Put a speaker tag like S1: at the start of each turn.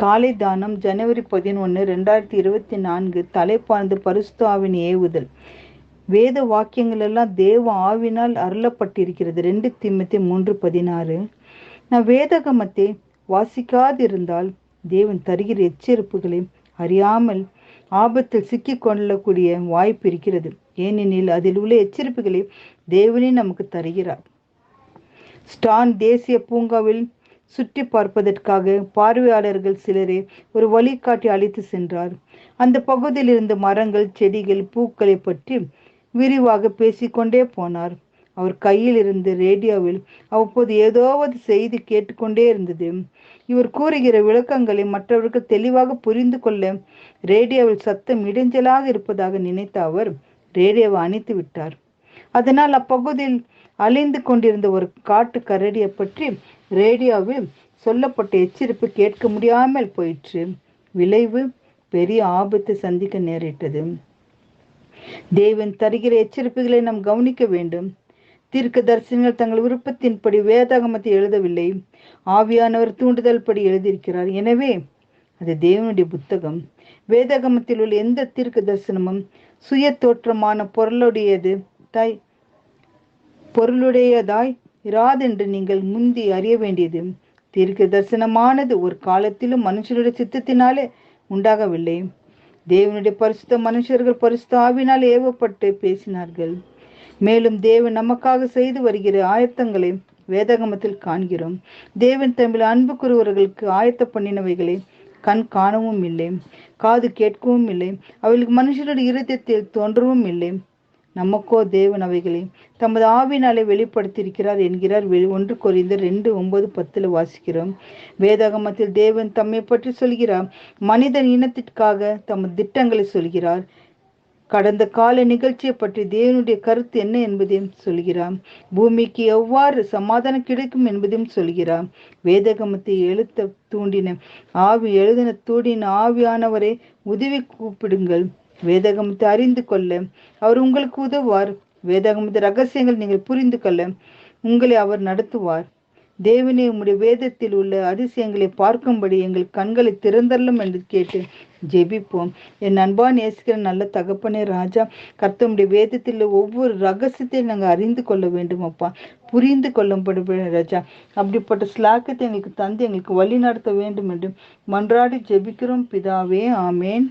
S1: காலை தானம் ஜனவரி 11, 2024. தலைப்பானது பரிசுத்த ஆவியின் ஏவுதல். வேத வாக்கியங்கள் எல்லாம் தேவ ஆவினால் அருளப்பட்டிருக்கிறது. 2 தீமோத்தேயு 3:16. நான் வேதகமத்தை வாசிக்காதிருந்தால் தேவன் தருகிற எச்சரிப்புகளை அறியாமல் ஆபத்தில் சிக்கிக் கொள்ளக்கூடிய வாய்ப்பு இருக்கிறது. ஏனெனில் அதில் உள்ள எச்சரிப்புகளை தேவனே நமக்கு தருகிறார். ஸ்டான் தேசிய பூங்காவில் சுற்றி பார்ப்பதற்காக பார்வையாளர்கள் சிலரை ஒரு வழிகாட்டி அழைத்து சென்றார். அந்த பகுதியில் இருந்த மரங்கள், செடிகள், பூக்களை பற்றி விரிவாக பேசிக்கொண்டே போனார். அவர் கையில் இருந்த ரேடியோவில் அவ்வப்போது ஏதோவது செய்தி கேட்டுக்கொண்டே இருந்தது. இவர் கூறுகிற விளக்கங்களை மற்றவர்கள் தெளிவாக புரிந்து கொள்ள ரேடியோவில் சத்தம் இடைஞ்சலாக இருப்பதாக நினைத்த அவர் ரேடியோவை அணைத்து விட்டார். அதனால் அப்பகுதியில் அலைந்து கொண்டிருந்த ஒரு காட்டு கரடியை பற்றி ரேடியோவில் சொல்லப்பட்ட எச்சரிப்பு கேட்க முடியாமல் போயிற்று. விளைவு பெரிய ஆபத்தை சந்திக்க நேரிட்டது. தேவன் தருகிற எச்சரிப்புகளை நாம் கவனிக்க வேண்டும். தீர்க்க தரிசனங்கள் தங்கள் விருப்பத்தின்படி வேதாகமத்தை எழுதவில்லை. ஆவியானவர் தூண்டுதல் படி எழுதியிருக்கிறார். எனவே அது தேவனுடைய புத்தகம். வேதாகமத்தில் உள்ள எந்த தீர்க்க தரிசனமும் சுய தோற்றமான பொருளுடையதாய் இராதென்று நீங்கள் முந்தி அறிய வேண்டியது. தீர்க்க தரிசனமானது ஒரு காலத்திலும் மனுஷனுடைய சித்தத்தினாலே உண்டாகவில்லை. தேவனுடைய பரிசுத்த மனுஷர்கள் பரிசுத்த ஆவினால் ஏவப்பட்டு பேசினார்கள். மேலும் தேவன் நமக்காக செய்து வருகிற ஆயத்தங்களை வேதாகமத்தில் காண்கிறோம். தேவன் தம்மில் அன்பு கூறுவர்களுக்கு ஆயத்த பண்ணினவைகளை கண் காணவும் இல்லை, காது கேட்கவும் இல்லை, அவைகளுக்கு மனுஷருடைய இருதயத்தில் தோன்றவும் இல்லை. நமக்கோ தேவன் அவைகளை தமது ஆவினாலே வெளிப்படுத்தியிருக்கிறார் என்கிறார். 1 கொரிந்தியர் 2:9-10 வாசிக்கிறோம். வேதாகமத்தில் தேவன் தம்மை பற்றி சொல்கிறார். மனிதன் இனத்திற்காக தமது திட்டங்களை சொல்கிறார். கடந்த கால நிகழ்ச்சியை பற்றி தேவனுடைய கருத்து என்ன என்பதையும் சொல்கிறார். பூமிக்கு எவ்வாறு சமாதானம் கிடைக்கும் என்பதையும் சொல்கிறார். வேதாகமத்தை எழுதின ஆவியானவரை உதவி கூப்பிடுங்கள். வேதாகமத்தை அறிந்து கொள்ள அவர் உங்களுக்கு உதவுவார். வேதாகமத்தை ரகசியங்கள் நீங்கள் புரிந்து கொள்ள உங்களை அவர் நடத்துவார். தேவனே, உம்முடைய வேதத்தில் உள்ள அதிசயங்களை பார்க்கும்படி எங்கள் கண்களை திறந்தரலும் என்று கேட்டு ஜெபிப்போம். என் அன்பான் நேசிக்கிற நல்ல தகப்பனே ராஜா, கர்த்தருடைய வேதத்தில் ஒவ்வொரு ரகசியத்தையும் நாங்கள் அறிந்து கொள்ள வேண்டும் அப்பா, புரிந்து கொள்ளும்படி ராஜா. அப்படிப்பட்ட ஸ்லாக்கத்தை எங்களுக்கு தந்து எங்களுக்கு வழி நடத்த வேண்டும் என்று மன்றாடி ஜெபிக்கிறோம் பிதாவே. ஆமேன்.